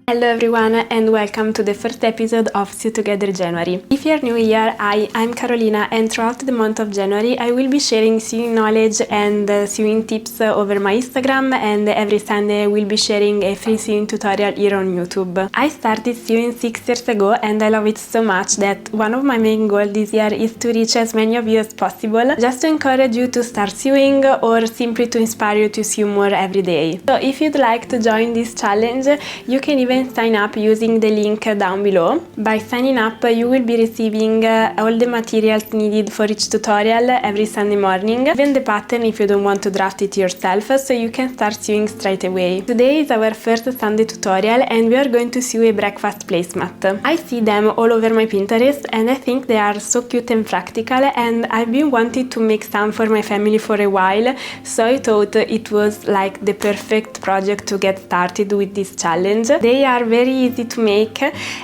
Hello everyone and welcome to the first episode of Sew Together January. If you're new here, I'm Carolina, and throughout the month of January I will be sharing sewing knowledge and sewing tips over my Instagram, and every Sunday I will be sharing a free sewing tutorial here on YouTube. I started sewing 6 years ago and I love it so much that one of my main goals this year is to reach as many of you as possible, just to encourage you to start sewing or simply to inspire you to sew more every day. So if you'd like to join this challenge, you can even sign up using the link down below. By signing up, you will be receiving all the materials needed for each tutorial every Sunday morning, even the pattern if you don't want to draft it yourself, so you can start sewing straight away. Today is our first Sunday tutorial and we are going to sew a breakfast placemat. I see them all over my Pinterest and I think they are so cute and practical, and I've been wanting to make some for my family for a while, so I thought it was like the perfect project to get started with this challenge. They are very easy to make,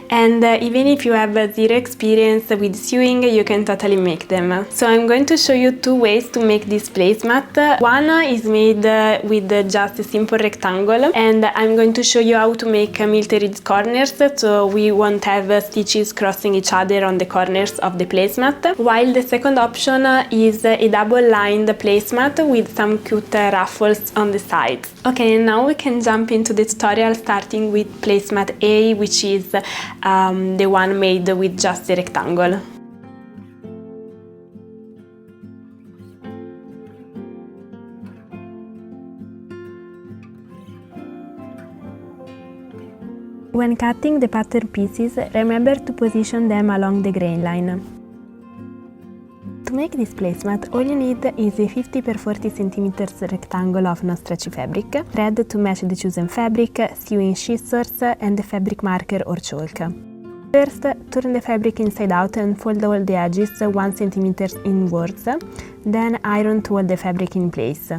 and even if you have zero experience with sewing, you can totally make them. So I'm going to show you two ways to make this placemat. One is made with just a simple rectangle, and I'm going to show you how to make mitered corners, so we won't have stitches crossing each other on the corners of the placemat, while the second option is a double lined placemat with some cute ruffles on the sides. Okay, and now we can jump into the tutorial, starting with placemat A, which is the one made with just a rectangle. When cutting the pattern pieces, remember to position them along the grain line. To make this placemat, all you need is a 50 x 40 cm rectangle of non-stretchy fabric, thread to match the chosen fabric, sewing scissors, and a fabric marker or chalk. First, turn the fabric inside out and fold all the edges 1 cm inwards, then iron to hold the fabric in place.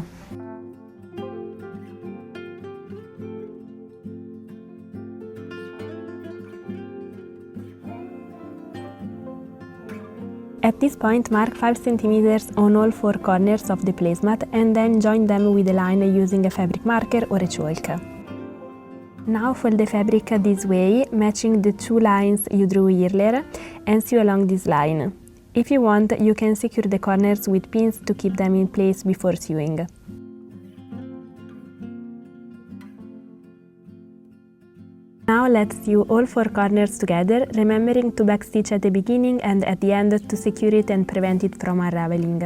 At this point, mark 5 cm on all 4 corners of the placemat and then join them with a line using a fabric marker or a chalk. Now fold the fabric this way, matching the 2 lines you drew earlier, and sew along this line. If you want, you can secure the corners with pins to keep them in place before sewing. Now let's sew all 4 corners together, remembering to backstitch at the beginning and at the end to secure it and prevent it from unraveling.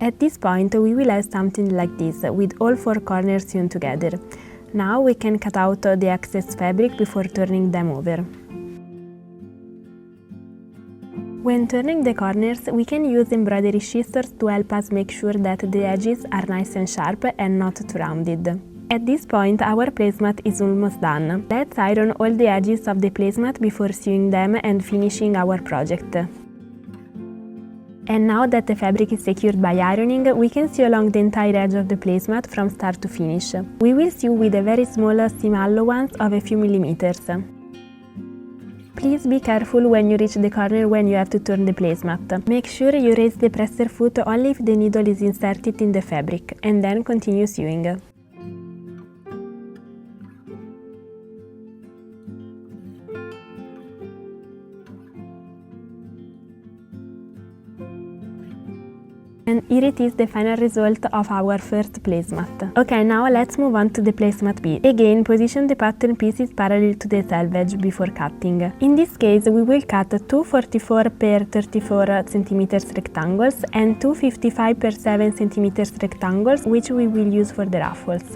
At this point we will have something like this, with all 4 corners sewn together. Now we can cut out the excess fabric before turning them over. When turning the corners, we can use embroidery scissors to help us make sure that the edges are nice and sharp and not too rounded. At this point, our placemat is almost done. Let's iron all the edges of the placemat before sewing them and finishing our project. And now that the fabric is secured by ironing, we can sew along the entire edge of the placemat from start to finish. We will sew with a very small seam allowance of a few millimeters. Please be careful when you reach the corner when you have to turn the placemat. Make sure you raise the presser foot only if the needle is inserted in the fabric, and then continue sewing. And here it is, the final result of our first placemat. Okay, now let's move on to the placemat B. Again, position the pattern pieces parallel to the selvage before cutting. In this case, we will cut 2 44 x 34 cm rectangles and 2 55 x 7 cm rectangles, which we will use for the ruffles.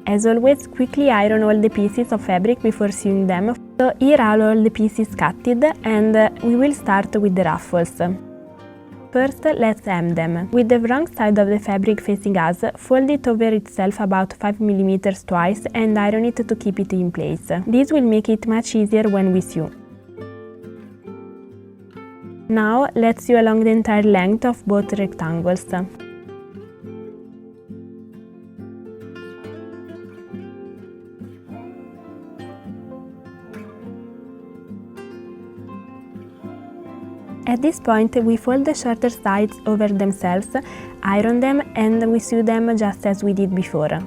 As always, quickly iron all the pieces of fabric before sewing them. So here are all the pieces cutted, and we will start with the ruffles. First, let's hem them. With the wrong side of the fabric facing us, fold it over itself about 5 mm twice and iron it to keep it in place. This will make it much easier when we sew. Now, let's sew along the entire length of both rectangles. At this point, we fold the shorter sides over themselves, iron them, and we sew them just as we did before.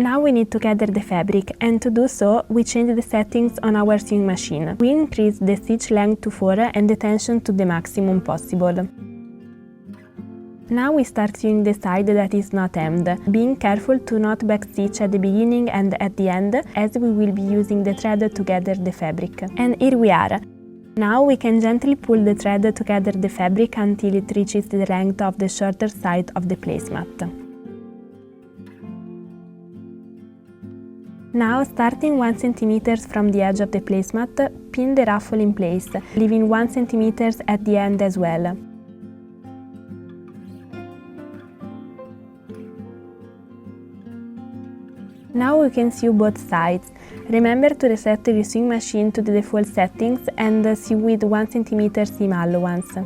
Now we need to gather the fabric, and to do so, we change the settings on our sewing machine. We increase the stitch length to 4 and the tension to the maximum possible. Now we start sewing the side that is not hemmed, being careful to not backstitch at the beginning and at the end, as we will be using the thread to gather the fabric. And here we are. Now we can gently pull the thread to gather the fabric until it reaches the length of the shorter side of the placemat. Now, starting 1 cm from the edge of the placemat, pin the ruffle in place, leaving 1 cm at the end as well. Now we can sew both sides. Remember to reset your sewing machine to the default settings and sew with 1 cm seam allowance.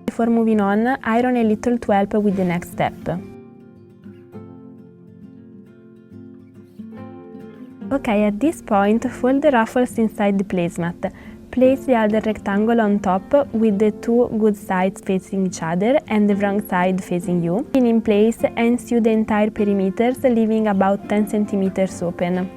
Before moving on, iron a little to help with the next step. Okay, at this point, fold the ruffles inside the placemat. Place the other rectangle on top with the two good sides facing each other and the wrong side facing you. Pin in place and sew the entire perimeter, leaving about 10 cm open.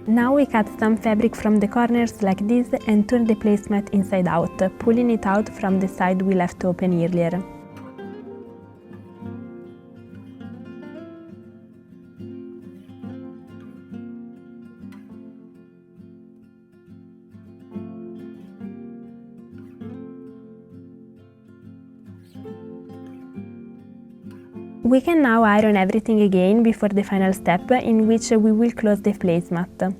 Now we cut some fabric from the corners like this and turn the placemat inside out, pulling it out from the side we left open earlier. We can now iron everything again before the final step, in which we will close the placemat.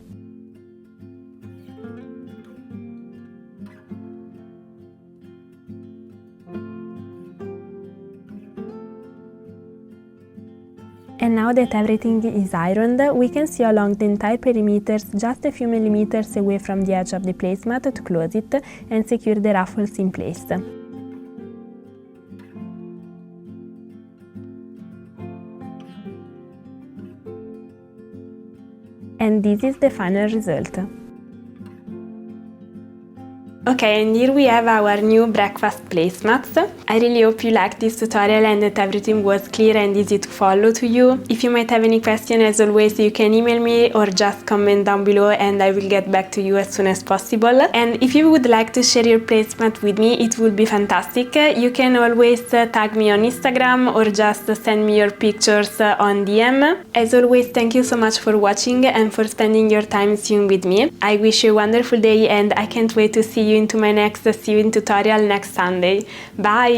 And now that everything is ironed, we can sew along the entire perimeter just a few millimeters away from the edge of the placemat to close it and secure the ruffles in place. And this is the final result. Okay, and here we have our new breakfast placemats. I really hope you liked this tutorial and that everything was clear and easy to follow to you. If you might have any question, as always, you can email me or just comment down below and I will get back to you as soon as possible. And if you would like to share your placemat with me, it would be fantastic. You can always tag me on Instagram or just send me your pictures on DM. As always, thank you so much for watching and for spending your time sewing with me. I wish you a wonderful day and I can't wait to see you into my next sewing tutorial next Sunday. Bye!